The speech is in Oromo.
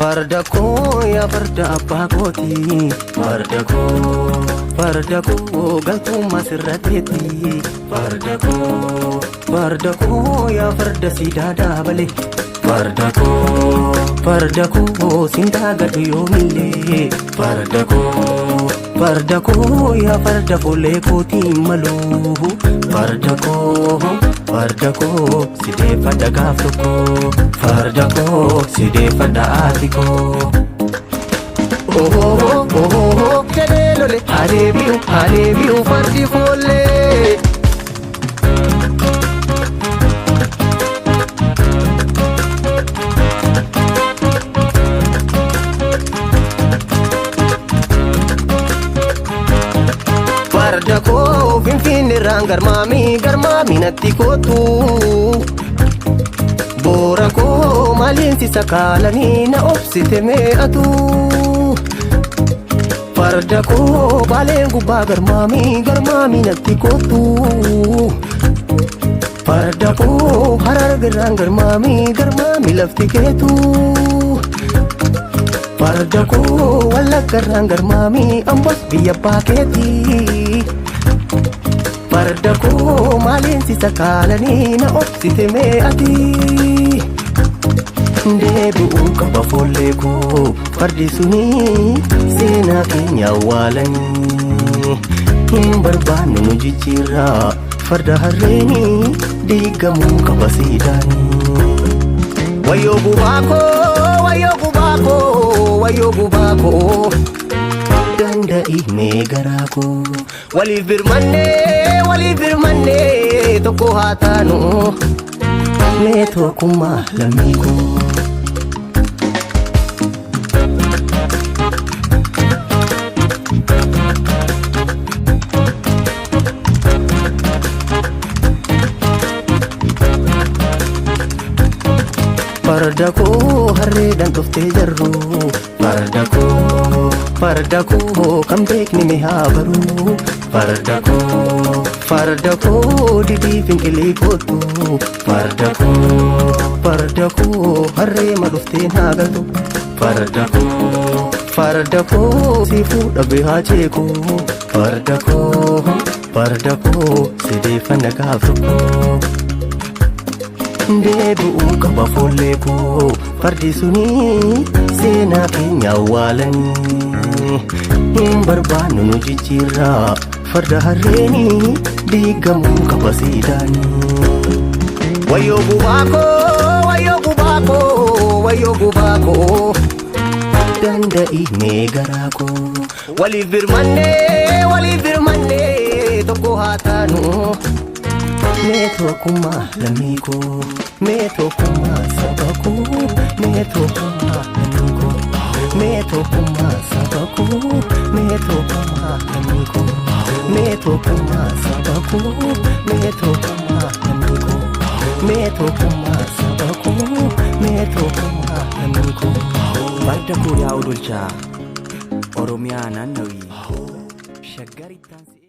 Fardako ya farda abbaa kooti Fardako galtuma sirrateeti Fardako ya farda siidaa daabale Fardako sindaa gadu yoomillee Fardako ya farda folee kootiin maluu Fardako sideeffadha gaaf tokko Fardako sideeffadha ati koo jedhee lole adeebi'u fardi foollee Fardako finfinnirraan garmaamii natti kootu boora koo maaliinsi sakaalanii na obsite mee'atu Fardako baaleen gubbaa garmaamii natti kootu Fardako harargarraan garmaamii lafti keetu Fardako wallaggarraan garmaamii ambos biyya baakeeti Fardako maaliinsi sakaalanii na obsite mee'ati deebi'uu qaba foollee koo fardi suni seenaa keenya awwaalanii hin barbaanne nu jijjiirraa farda harreeni diigamuu qaba siidaanii wayyoo gubaakoo danda'i mee garaa koo waliif birmannee tokko haa taanu mee tokkummaa lammii koo Fardako harreedhaan dhuftee jarru Fardako kan beekni mee haa baru Fardako didii finqilee kootu Fardako harreema dhuftee haa galtu Fardako si fuudhabee haa ceeku Fardako sideeffanna gaaf tokko deebi'uu qaba foollee koo fardi suni seenaa keenya awwaalanii hin barbaannu nu jijjiirraa farda harreeni diigamuu qaba siidaanii wayyoo gubaakoo danda'i mee garaa koo waliif birmannee tokko haa taanu mee tokkummaa lammii koo mee tokkummaa saba koo mee tokkummaa lammii koo mee tokkummaa saba koo mee tokkummaa lammii koo mee tokkummaa saba koo mee tokkummaa lammii koo mee tokkummaa saba koo mee tokkummaa lammii koo Fardako yaa udulchaa Oromiyaa naannawii Shaggaritti